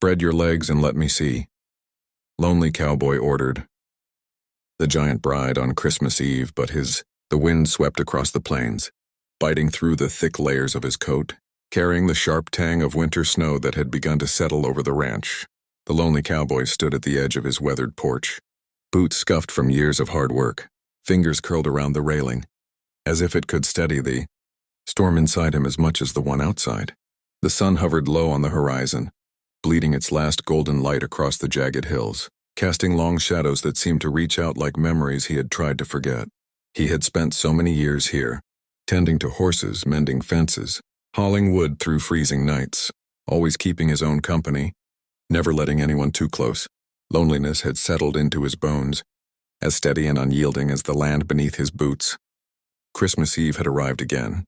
Spread your legs and let me see. Lonely Cowboy ordered. The giant bride on Christmas Eve, but the wind swept across the plains, biting through the thick layers of his coat, carrying the sharp tang of winter snow that had begun to settle over the ranch. The lonely cowboy stood at the edge of his weathered porch, boots scuffed from years of hard work, fingers curled around the railing, as if it could steady the storm inside him as much as the one outside. The sun hovered low on the horizon, bleeding its last golden light across the jagged hills, casting long shadows that seemed to reach out like memories he had tried to forget. He had spent so many years here, tending to horses, mending fences, hauling wood through freezing nights, always keeping his own company, never letting anyone too close. Loneliness had settled into his bones, as steady and unyielding as the land beneath his boots. Christmas Eve had arrived again,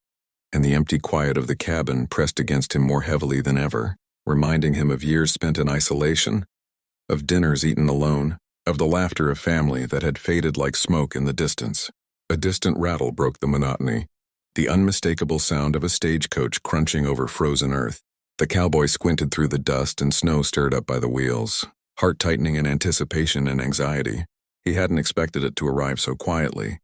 and the empty quiet of the cabin pressed against him more heavily than ever, reminding him of years spent in isolation, of dinners eaten alone, of the laughter of family that had faded like smoke in the distance. A distant rattle broke the monotony, the unmistakable sound of a stagecoach crunching over frozen earth. The cowboy squinted through the dust and snow stirred up by the wheels, heart tightening in anticipation and anxiety. He hadn't expected it to arrive so quietly,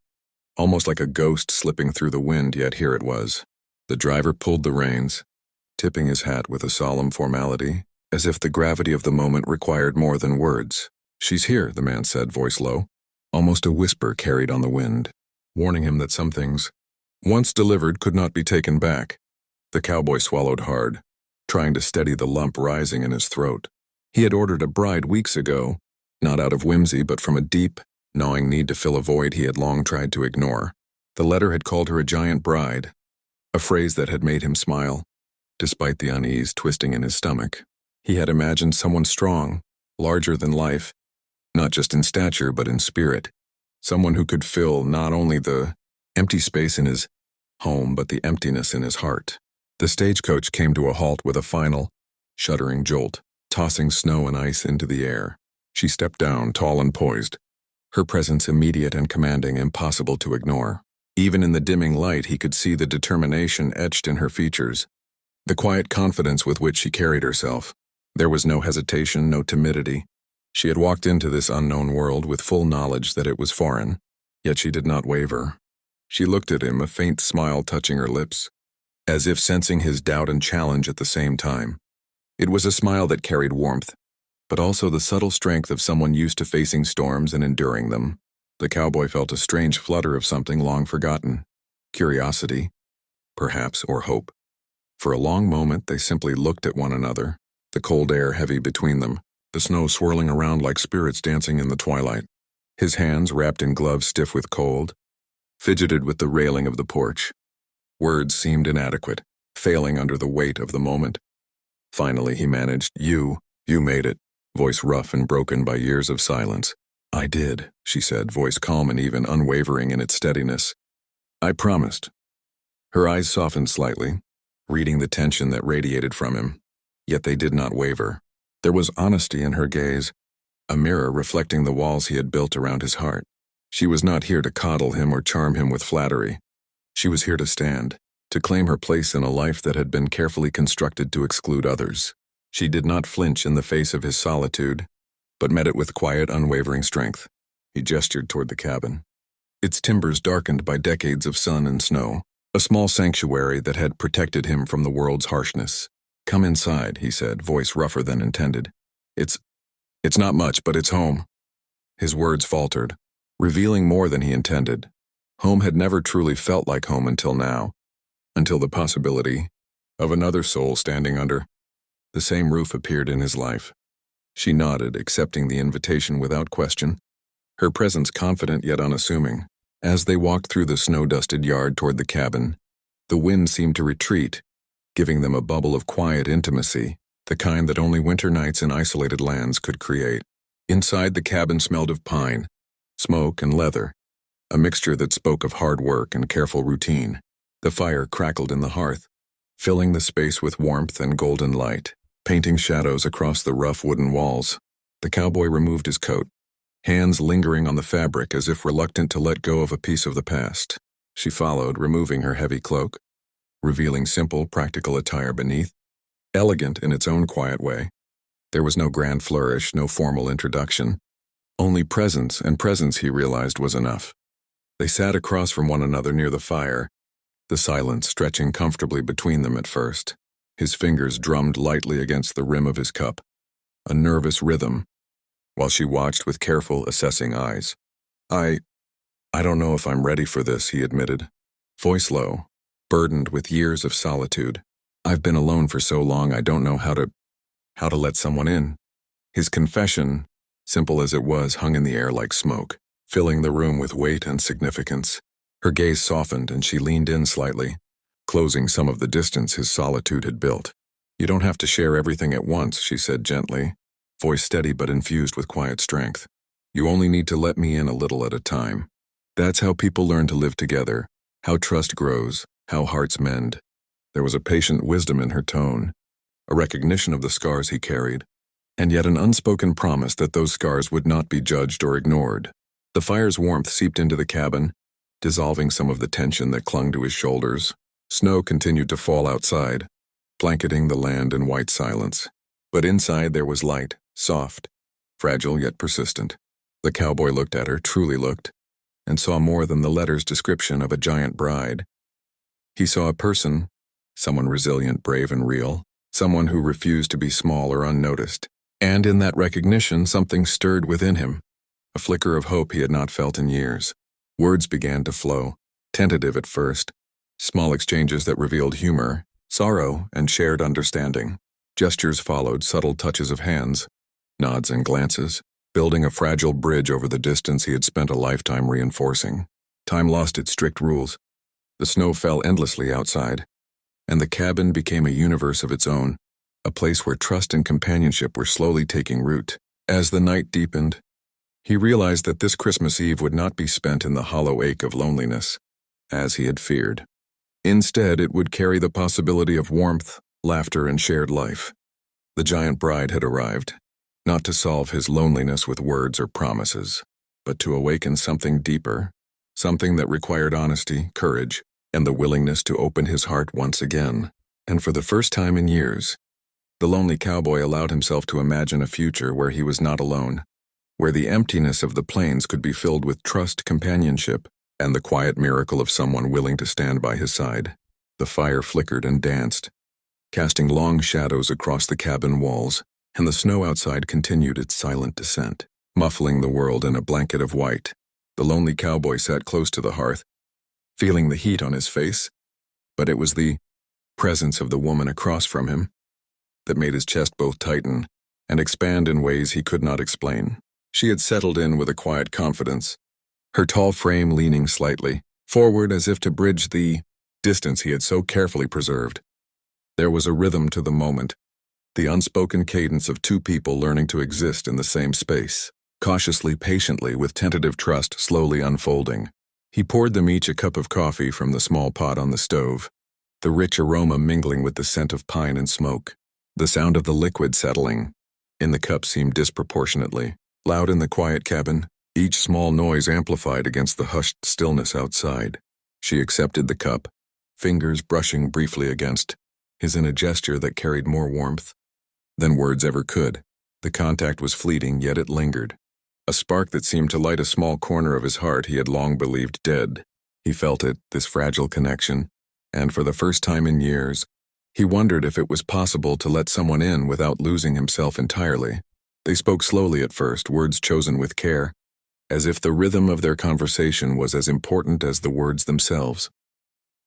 almost like a ghost slipping through the wind, yet here it was. The driver pulled the reins, tipping his hat with a solemn formality, as if the gravity of the moment required more than words. "She's here," the man said, voice low. Almost a whisper carried on the wind, warning him that some things, once delivered, could not be taken back. The cowboy swallowed hard, trying to steady the lump rising in his throat. He had ordered a bride weeks ago, not out of whimsy but from a deep, gnawing need to fill a void he had long tried to ignore. The letter had called her a giant bride, a phrase that had made him smile, despite the unease twisting in his stomach. He had imagined someone strong, larger than life, not just in stature but in spirit, someone who could fill not only the empty space in his home but the emptiness in his heart. The stagecoach came to a halt with a final, shuddering jolt, tossing snow and ice into the air. She stepped down, tall and poised, her presence immediate and commanding, impossible to ignore. Even in the dimming light, he could see the determination etched in her features, the quiet confidence with which she carried herself. There was no hesitation, no timidity. She had walked into this unknown world with full knowledge that it was foreign, yet she did not waver. She looked at him, a faint smile touching her lips, as if sensing his doubt and challenge at the same time. It was a smile that carried warmth, but also the subtle strength of someone used to facing storms and enduring them. The cowboy felt a strange flutter of something long forgotten. Curiosity, perhaps, or hope. For a long moment they simply looked at one another, the cold air heavy between them, the snow swirling around like spirits dancing in the twilight. His hands, wrapped in gloves stiff with cold, fidgeted with the railing of the porch. Words seemed inadequate, failing under the weight of the moment. Finally he managed, You made it," voice rough and broken by years of silence. "I did," she said, voice calm and even unwavering in its steadiness. "I promised." Her eyes softened slightly, reading the tension that radiated from him, yet they did not waver. There was honesty in her gaze, a mirror reflecting the walls he had built around his heart. She was not here to coddle him or charm him with flattery. She was here to stand, to claim her place in a life that had been carefully constructed to exclude others. She did not flinch in the face of his solitude, but met it with quiet, unwavering strength. He gestured toward the cabin, its timbers darkened by decades of sun and snow, a small sanctuary that had protected him from the world's harshness. "Come inside," he said, voice rougher than intended. It's not much, but it's home." His words faltered, revealing more than he intended. Home had never truly felt like home until now, until the possibility of another soul standing under the same roof appeared in his life. She nodded, accepting the invitation without question, her presence confident yet unassuming. As they walked through the snow-dusted yard toward the cabin, the wind seemed to retreat, giving them a bubble of quiet intimacy, the kind that only winter nights in isolated lands could create. Inside, the cabin smelled of pine, smoke, and leather, a mixture that spoke of hard work and careful routine. The fire crackled in the hearth, filling the space with warmth and golden light, painting shadows across the rough wooden walls. The cowboy removed his coat, hands lingering on the fabric as if reluctant to let go of a piece of the past. She followed, removing her heavy cloak, revealing simple, practical attire beneath, elegant in its own quiet way. There was no grand flourish, no formal introduction. Only presence, and presence, he realized, was enough. They sat across from one another near the fire, the silence stretching comfortably between them at first. His fingers drummed lightly against the rim of his cup, a nervous rhythm, while she watched with careful, assessing eyes. I don't know if I'm ready for this, he admitted, voice low, burdened with years of solitude. I've been alone for so long I don't know how to let someone in. His confession, simple as it was, hung in the air like smoke, filling the room with weight and significance. Her gaze softened and she leaned in slightly, closing some of the distance his solitude had built. You don't have to share everything at once, she said gently, voice steady but infused with quiet strength. You only need to let me in a little at a time. That's how people learn to live together, how trust grows, how hearts mend. There was a patient wisdom in her tone, a recognition of the scars he carried, and yet an unspoken promise that those scars would not be judged or ignored. The fire's warmth seeped into the cabin, dissolving some of the tension that clung to his shoulders. Snow continued to fall outside, blanketing the land in white silence. But inside there was light, soft, fragile yet persistent. The cowboy looked at her, truly looked, and saw more than the letter's description of a giant bride. He saw a person, someone resilient, brave, and real, someone who refused to be small or unnoticed. And in that recognition, something stirred within him, a flicker of hope he had not felt in years. Words began to flow, tentative at first, small exchanges that revealed humor, sorrow, and shared understanding. Gestures followed, subtle touches of hands, nods and glances, building a fragile bridge over the distance he had spent a lifetime reinforcing. Time lost its strict rules. The snow fell endlessly outside, and the cabin became a universe of its own, a place where trust and companionship were slowly taking root. As the night deepened, he realized that this Christmas Eve would not be spent in the hollow ache of loneliness, as he had feared. Instead, it would carry the possibility of warmth, laughter, and shared life. The giant bride had arrived, not to solve his loneliness with words or promises, but to awaken something deeper, something that required honesty, courage, and the willingness to open his heart once again. And for the first time in years, the lonely cowboy allowed himself to imagine a future where he was not alone, where the emptiness of the plains could be filled with trust, companionship, and the quiet miracle of someone willing to stand by his side. The fire flickered and danced, casting long shadows across the cabin walls, and the snow outside continued its silent descent, muffling the world in a blanket of white. The lonely cowboy sat close to the hearth, feeling the heat on his face, but it was the presence of the woman across from him that made his chest both tighten and expand in ways he could not explain. She had settled in with a quiet confidence, her tall frame leaning slightly forward as if to bridge the distance he had so carefully preserved. There was a rhythm to the moment, the unspoken cadence of two people learning to exist in the same space, cautiously, patiently, with tentative trust slowly unfolding. He poured them each a cup of coffee from the small pot on the stove, the rich aroma mingling with the scent of pine and smoke. The sound of the liquid settling in the cup seemed disproportionately loud in the quiet cabin, each small noise amplified against the hushed stillness outside. She accepted the cup, fingers brushing briefly against his in a gesture that carried more warmth than words ever could. The contact was fleeting, yet it lingered, a spark that seemed to light a small corner of his heart he had long believed dead. He felt it, this fragile connection, and for the first time in years, he wondered if it was possible to let someone in without losing himself entirely. They spoke slowly at first, words chosen with care, as if the rhythm of their conversation was as important as the words themselves.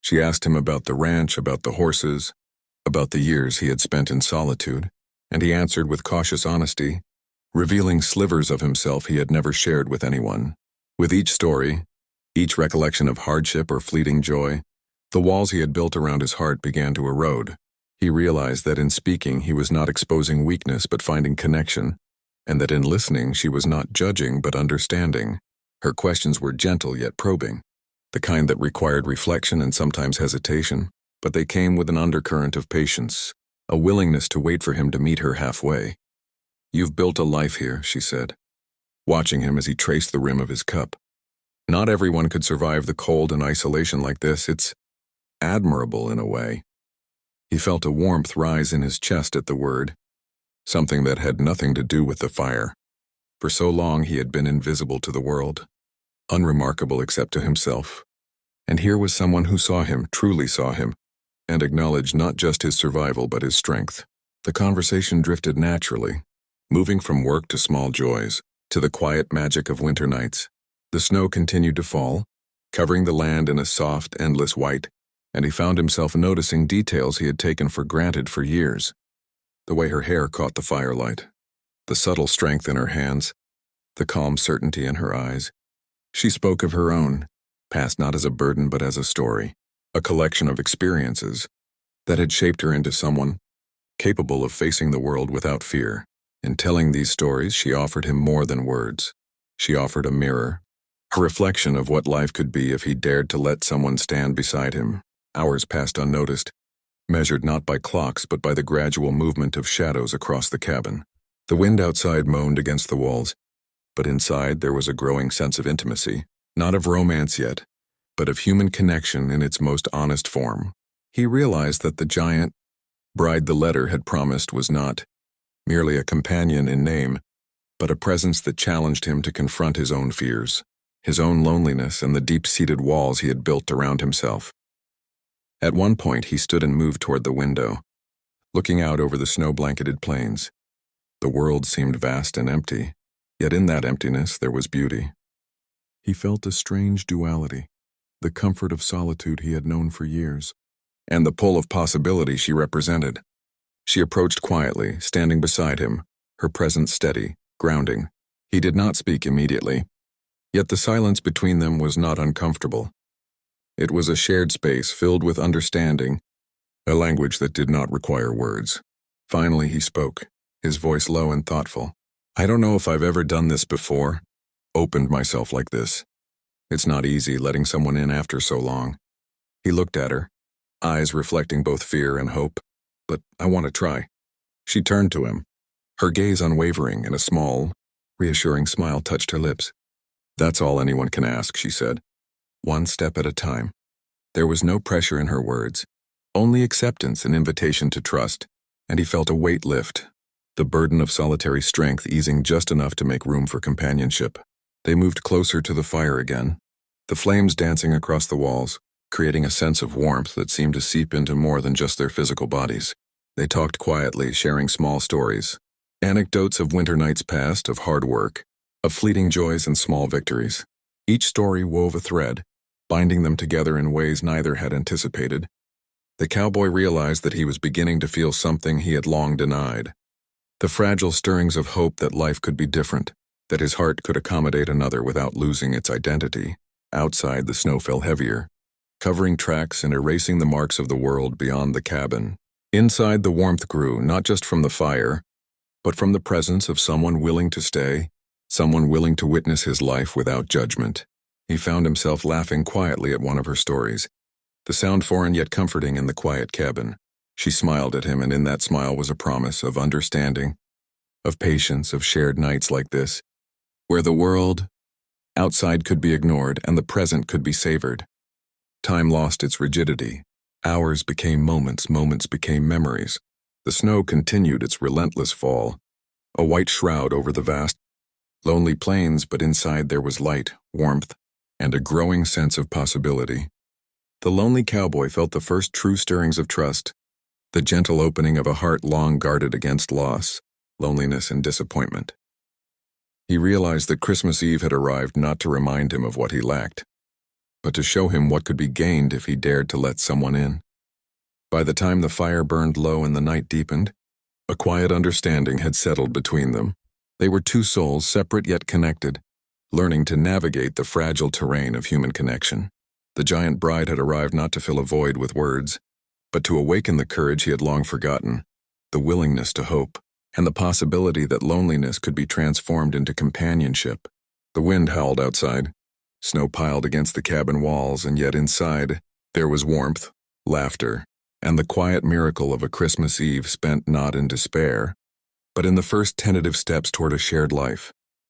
She asked him about the ranch, about the horses, about the years he had spent in solitude, and he answered with cautious honesty, revealing slivers of himself he had never shared with anyone. With each story, each recollection of hardship or fleeting joy, the walls he had built around his heart began to erode. He realized that in speaking he was not exposing weakness but finding connection, and that in listening she was not judging but understanding. Her questions were gentle yet probing, the kind that required reflection and sometimes hesitation, but they came with an undercurrent of patience, a willingness to wait for him to meet her halfway. "You've built a life here," she said, watching him as he traced the rim of his cup. "Not everyone could survive the cold and isolation like this. It's admirable in a way." He felt a warmth rise in his chest at the word, something that had nothing to do with the fire. For so long he had been invisible to the world, unremarkable except to himself. And here was someone who saw him, truly saw him, and acknowledged not just his survival but his strength. The conversation drifted naturally, moving from work to small joys, to the quiet magic of winter nights. The snow continued to fall, covering the land in a soft, endless white, and he found himself noticing details he had taken for granted for years. The way her hair caught the firelight, the subtle strength in her hands, the calm certainty in her eyes. She spoke of her own past not as a burden but as a story, a collection of experiences that had shaped her into someone capable of facing the world without fear. In telling these stories, she offered him more than words. She offered a mirror, a reflection of what life could be if he dared to let someone stand beside him. Hours passed unnoticed, measured not by clocks but by the gradual movement of shadows across the cabin. The wind outside moaned against the walls, but inside there was a growing sense of intimacy, not of romance yet, but of human connection in its most honest form. He realized that the giant bride the letter had promised was not merely a companion in name, but a presence that challenged him to confront his own fears, his own loneliness, and the deep-seated walls he had built around himself. At one point he stood and moved toward the window, looking out over the snow-blanketed plains. The world seemed vast and empty, yet in that emptiness there was beauty. He felt a strange duality, the comfort of solitude he had known for years, and the pull of possibility she represented. She approached quietly, standing beside him, her presence steady, grounding. He did not speak immediately, yet the silence between them was not uncomfortable. It was a shared space filled with understanding, a language that did not require words. Finally he spoke, his voice low and thoughtful. "I don't know if I've ever done this before, opened myself like this. It's not easy letting someone in after so long." He looked at her, eyes reflecting both fear and hope. "But I want to try." She turned to him, her gaze unwavering, and a small, reassuring smile touched her lips. "That's all anyone can ask," she said. "One step at a time." There was no pressure in her words, only acceptance and invitation to trust, and he felt a weight lift, the burden of solitary strength easing just enough to make room for companionship. They moved closer to the fire again, the flames dancing across the walls, creating a sense of warmth that seemed to seep into more than just their physical bodies. They talked quietly, sharing small stories, anecdotes of winter nights past, of hard work, of fleeting joys and small victories. Each story wove a thread, binding them together in ways neither had anticipated. The cowboy realized that he was beginning to feel something he had long denied, the fragile stirrings of hope that life could be different, that his heart could accommodate another without losing its identity. Outside, the snow fell heavier, covering tracks and erasing the marks of the world beyond the cabin. Inside, the warmth grew, not just from the fire, but from the presence of someone willing to stay, someone willing to witness his life without judgment. He found himself laughing quietly at one of her stories, the sound foreign yet comforting in the quiet cabin. She smiled at him, and in that smile was a promise of understanding, of patience, of shared nights like this, where the world outside could be ignored and the present could be savored. Time lost its rigidity. Hours became moments, moments became memories. The snow continued its relentless fall, a white shroud over the vast, lonely plains, but inside there was light, warmth, and a growing sense of possibility. The lonely cowboy felt the first true stirrings of trust, the gentle opening of a heart long guarded against loss, loneliness, and disappointment. He realized that Christmas Eve had arrived not to remind him of what he lacked, but to show him what could be gained if he dared to let someone in. By the time the fire burned low and the night deepened, a quiet understanding had settled between them. They were two souls, separate yet connected, learning to navigate the fragile terrain of human connection. The giant bride had arrived not to fill a void with words, but to awaken the courage he had long forgotten, the willingness to hope, and the possibility that loneliness could be transformed into companionship. The wind howled outside, snow piled against the cabin walls, and yet inside there was warmth, laughter, and the quiet miracle of a Christmas Eve spent not in despair, but in the first tentative steps toward a shared life.